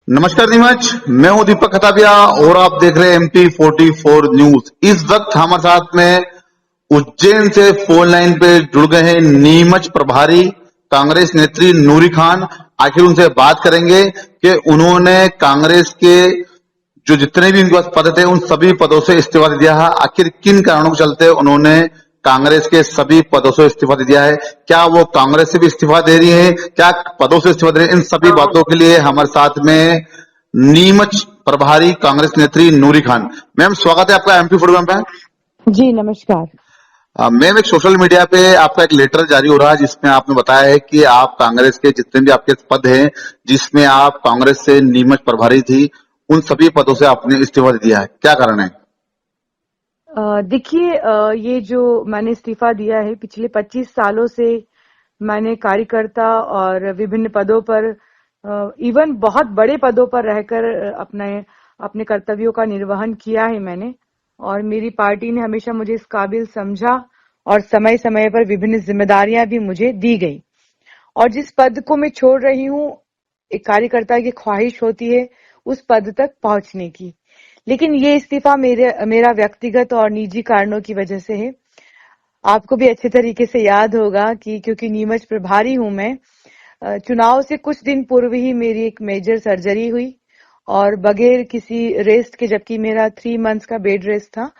नमस्कार नीमच, मैं हूं दीपक खताबिया और आप देख रहे हैं MP44 न्यूज। इस वक्त हमारे साथ में उज्जैन से फोन लाइन पे जुड़ गए हैं नीमच प्रभारी कांग्रेस नेत्री नूरी खान। आखिर उनसे बात करेंगे कि उन्होंने कांग्रेस के जो जितने भी उनके पास पद थे उन सभी पदों से इस्तीफा दे दिया है। आखिर किन कारणों के चलते उन्होंने कांग्रेस के सभी पदों से इस्तीफा दे दिया है, क्या वो कांग्रेस से भी इस्तीफा दे रही है, क्या पदों से इस्तीफा दे रही है, इन सभी बातों के लिए हमारे साथ में नीमच प्रभारी कांग्रेस नेत्री नूरी खान। मैम, स्वागत है आपका MP प्रोग्राम पे। जी नमस्कार। मैम, एक सोशल मीडिया पे आपका एक लेटर जारी हो रहा है जिसमें आपने बताया है कि आप कांग्रेस के जितने भी आपके पद हैं जिसमें आप कांग्रेस से नीमच प्रभारी थी, उन सभी पदों से आपने इस्तीफा दे दिया है, क्या कारण है? देखिए, ये जो मैंने इस्तीफा दिया है, पिछले 25 सालों से मैंने कार्यकर्ता और विभिन्न पदों पर, इवन बहुत बड़े पदों पर रहकर अपने अपने कर्तव्यों का निर्वहन किया है मैंने। और मेरी पार्टी ने हमेशा मुझे इस काबिल समझा और समय समय पर विभिन्न जिम्मेदारियां भी मुझे दी गई। और जिस पद को मैं छोड़ रही हूँ, एक कार्यकर्ता की ख्वाहिश होती है उस पद तक पहुंचने की। लेकिन ये इस्तीफा मेरा व्यक्तिगत और निजी कारणों की वजह से है। आपको भी अच्छे तरीके से याद होगा कि क्योंकि नीमच प्रभारी हूं मैं, चुनाव से कुछ दिन पूर्व ही मेरी एक मेजर सर्जरी हुई और बगैर किसी रेस्ट के, जबकि मेरा 3 मंथ्स का बेड रेस्ट था,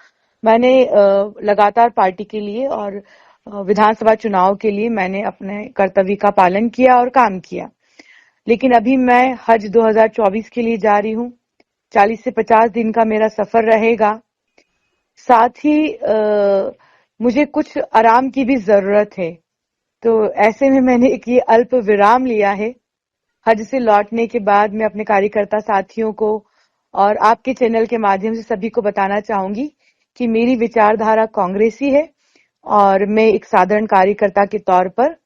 मैंने लगातार पार्टी के लिए और विधानसभा चुनाव के लिए मैंने अपने कर्तव्य का पालन किया और काम किया। लेकिन अभी मैं हज 2024 के लिए जा रही हूँ। 40 से 50 दिन का मेरा सफर रहेगा। साथ ही मुझे कुछ आराम की भी जरूरत है। तो ऐसे में मैंने एक ये अल्प विराम लिया है। हज से लौटने के बाद मैं अपने कार्यकर्ता साथियों को और आपके चैनल के माध्यम से सभी को बताना चाहूंगी कि मेरी विचारधारा कांग्रेसी है और मैं एक साधारण कार्यकर्ता के तौर पर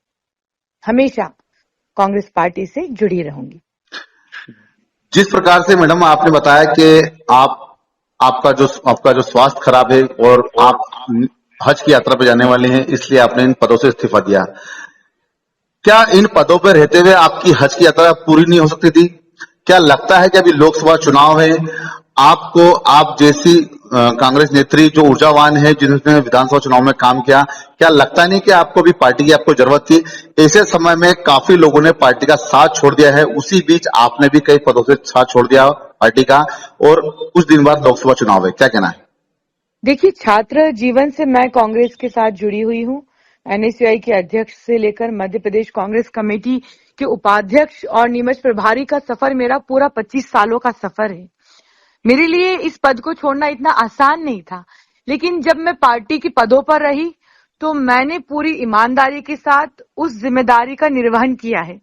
हमेशा कांग्रेस पार्टी से जुड़ी रहूंगी। जिस प्रकार से मैडम आपने बताया कि आप आपका जो स्वास्थ्य खराब है और आप हज की यात्रा पे जाने वाले हैं, इसलिए आपने इन पदों से इस्तीफा दिया। क्या इन पदों पर रहते हुए आपकी हज की यात्रा पूरी नहीं हो सकती थी? क्या लगता है कि अभी लोकसभा चुनाव है, आपको आप जैसी कांग्रेस नेत्री जो ऊर्जावान है जिन्होंने विधानसभा चुनाव में काम किया, क्या लगता नहीं कि आपको भी पार्टी की आपको जरूरत थी? ऐसे समय में काफी लोगों ने पार्टी का साथ छोड़ दिया है, उसी बीच आपने भी कई पदों से साथ छोड़ दिया पार्टी का, और कुछ दिन बाद लोकसभा चुनाव है, क्या कहना है? देखिए, छात्र जीवन से मैं कांग्रेस के साथ जुड़ी हुई हूँ। NSUI के अध्यक्ष से लेकर मध्य प्रदेश कांग्रेस कमेटी के उपाध्यक्ष और नीमच प्रभारी का सफर मेरा पूरा 25 सालों का सफर है। मेरे लिए इस पद को छोड़ना इतना आसान नहीं था। लेकिन जब मैं पार्टी के पदों पर रही तो मैंने पूरी ईमानदारी के साथ उस जिम्मेदारी का निर्वहन किया है।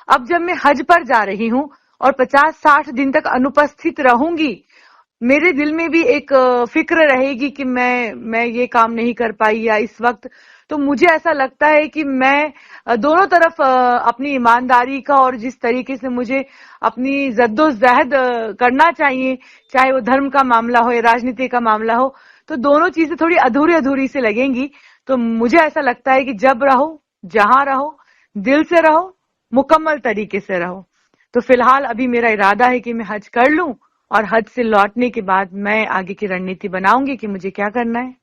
अब जब मैं हज पर जा रही हूँ और 50-60 दिन तक अनुपस्थित रहूंगी, मेरे दिल में भी एक फिक्र रहेगी कि मैं ये काम नहीं कर पाई या इस वक्त। तो मुझे ऐसा लगता है कि मैं दोनों तरफ अपनी ईमानदारी का और जिस तरीके से मुझे अपनी जद्दोजहद करना चाहिए, चाहे वो धर्म का मामला हो या राजनीति का मामला हो, तो दोनों चीजें थोड़ी अधूरी अधूरी से लगेंगी। तो मुझे ऐसा लगता है कि जब रहो, जहां रहो, दिल से रहो, मुकम्मल तरीके से रहो। तो फिलहाल अभी मेरा इरादा है कि मैं हज कर लूं और हज से लौटने के बाद मैं आगे की रणनीति बनाऊंगी कि मुझे क्या करना है।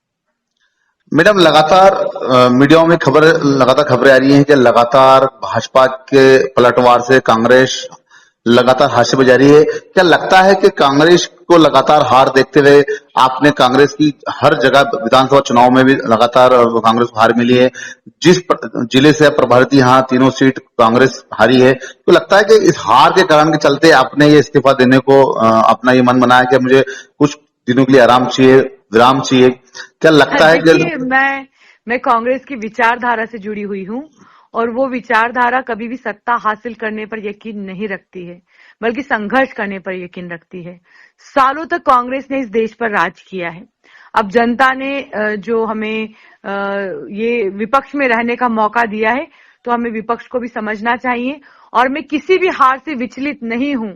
मैडम, लगातार मीडिया में लगातार खबरें आ रही हैं कि लगातार भाजपा के पलटवार से कांग्रेस लगातार हाशिए पे जा रही है। क्या लगता है कि कांग्रेस को लगातार हार देखते हुए आपने कांग्रेस की हर जगह विधानसभा चुनाव में भी लगातार कांग्रेस को हार मिली है, जिस जिले से आप प्रभारी थी यहाँ तीनों सीट कांग्रेस हारी है, तो लगता है कि इस हार के कारण के चलते आपने ये इस्तीफा देने को अपना ये मन बनाया कि मुझे कुछ दिनों के लिए आराम चाहिए, विराम चाहिए? क्या लगता है कि देखिए, मैं कांग्रेस की विचारधारा से जुड़ी हुई हूँ और वो विचारधारा कभी भी सत्ता हासिल करने पर यकीन नहीं रखती है, बल्कि संघर्ष करने पर यकीन रखती है। सालों तक कांग्रेस ने इस देश पर राज किया है। अब जनता ने जो हमें ये विपक्ष में रहने का मौका दिया है, तो हमें विपक्ष को भी समझना चाहिए। और मैं किसी भी हार से विचलित नहीं हूं।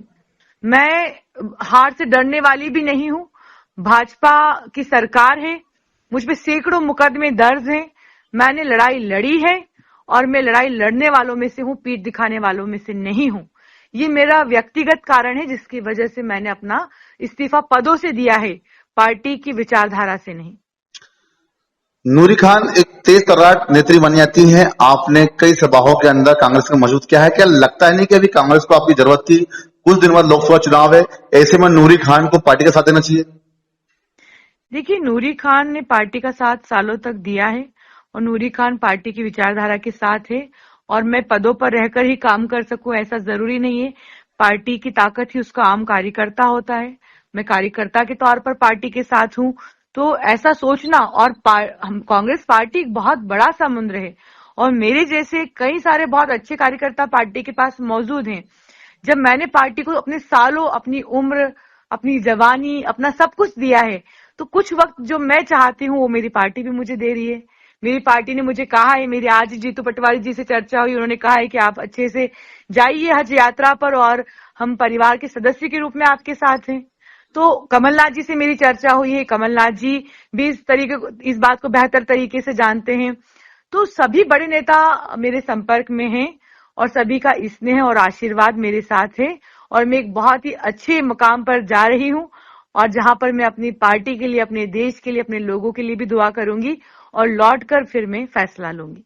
मैं हार से डरने वाली भी नहीं हूं। भाजपा की सरकार है, मुझ पे सैकड़ों मुकदमे दर्ज हैं। मैंने लड़ाई लड़ी है और मैं लड़ाई लड़ने वालों में से हूं, पीठ दिखाने वालों में से नहीं हूं। ये मेरा व्यक्तिगत कारण है जिसकी वजह से मैंने अपना इस्तीफा पदों से दिया है, पार्टी की विचारधारा से नहीं। नूरी खान एक तेज तर्रार नेत्री बन जाती हैं। आपने कई सभाओं के अंदर कांग्रेस को मजबूत किया है। क्या लगता है नहीं कि अभी कांग्रेस को आपकी जरूरत थी? कुछ दिन बाद लोकसभा चुनाव है, ऐसे में नूरी खान को पार्टी का साथ देना चाहिए। देखिए, नूरी खान ने पार्टी का साथ सालों तक दिया है और नूरी खान पार्टी की विचारधारा के साथ है और मैं पदों पर रहकर ही काम कर सकूं ऐसा जरूरी नहीं है। पार्टी की ताकत ही उसका आम कार्यकर्ता होता है। मैं कार्यकर्ता के तौर पर पार्टी के साथ हूं, तो ऐसा सोचना और हम कांग्रेस पार्टी एक बहुत बड़ा समुद्र है और मेरे जैसे कई सारे बहुत अच्छे कार्यकर्ता पार्टी के पास मौजूद हैं। जब मैंने पार्टी को अपने सालों, अपनी उम्र, अपनी जवानी, अपना सब कुछ दिया है, तो कुछ वक्त जो मैं चाहती हूँ वो मेरी पार्टी भी मुझे दे रही है। मेरी पार्टी ने मुझे कहा है, मेरी आज जीतू पटवारी जी से चर्चा हुई, उन्होंने कहा है कि आप अच्छे से जाइए हज यात्रा पर और हम परिवार के सदस्य के रूप में आपके साथ हैं। तो कमलनाथ जी से मेरी चर्चा हुई है, कमलनाथ जी भी इस बात को बेहतर तरीके से जानते हैं। तो सभी बड़े नेता मेरे संपर्क में हैं और सभी का स्नेह और आशीर्वाद मेरे साथ है और मैं एक बहुत ही अच्छे मुकाम पर जा रही हूं और जहां पर मैं अपनी पार्टी के लिए, अपने देश के लिए, अपने लोगों के लिए भी दुआ करूंगी और लौटकर फिर मैं फैसला लूंगी।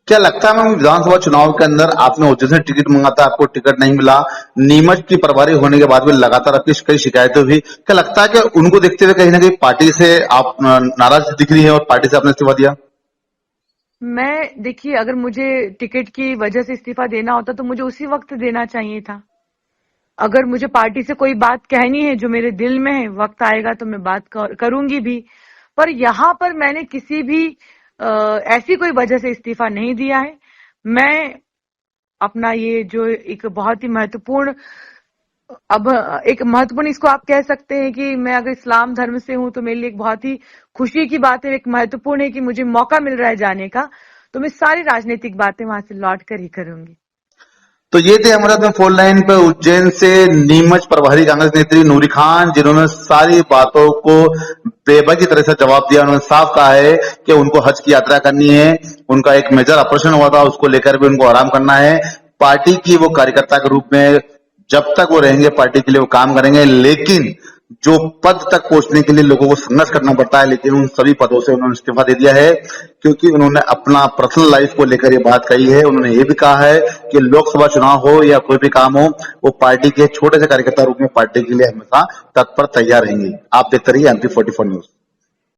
क्या लगता है मैम, विधानसभा चुनाव के अंदर आपने उस से टिकट मांगा था, आपको टिकट नहीं मिला, नीमच की प्रभारी होने के बाद भी लगातार आपकी कई शिकायतें हुई, क्या लगता है कि उनको देखते हुए कहीं ना कहीं पार्टी से आप नाराज दिख रही है और पार्टी से आपने इस्तीफा दिया? मैं देखिए, अगर मुझे टिकट की वजह से इस्तीफा देना होता तो मुझे उसी वक्त देना चाहिए था। अगर मुझे पार्टी से कोई बात कहनी है जो मेरे दिल में है, वक्त आएगा तो मैं बात करूंगी भी। पर यहाँ पर मैंने किसी भी ऐसी कोई वजह से इस्तीफा नहीं दिया है। मैं अपना ये जो एक बहुत ही महत्वपूर्ण, अब एक महत्वपूर्ण इसको आप कह सकते हैं कि मैं अगर इस्लाम धर्म से हूं तो मेरे लिए एक बहुत ही खुशी की बात है, एक महत्वपूर्ण है कि मुझे मौका मिल रहा है जाने का, तो मैं सारी राजनीतिक बातें वहां से लौट कर ही करूंगी। तो ये थे हमारे साथ फोन लाइन पे उज्जैन से नीमच प्रभारी कांग्रेस नेत्री नूरी खान, जिन्होंने सारी बातों को बेबाकी तरह से जवाब दिया। उन्होंने साफ कहा है कि उनको हज की यात्रा करनी है, उनका एक मेजर ऑपरेशन हुआ था, उसको लेकर भी उनको आराम करना है। पार्टी की वो कार्यकर्ता के रूप में जब तक वो रहेंगे पार्टी के लिए वो काम करेंगे, लेकिन जो पद तक पहुंचने के लिए लोगों को संघर्ष करना पड़ता है, लेकिन उन सभी पदों से उन्होंने इस्तीफा दे दिया है, क्योंकि उन्होंने अपना पर्सनल लाइफ को लेकर ये बात कही है। उन्होंने ये भी कहा है कि लोकसभा चुनाव हो या कोई भी काम हो, वो पार्टी के छोटे से कार्यकर्ता रूप में पार्टी के लिए हमेशा तत्पर तैयार रहेंगे। आप देखते रहिए MP44 न्यूज।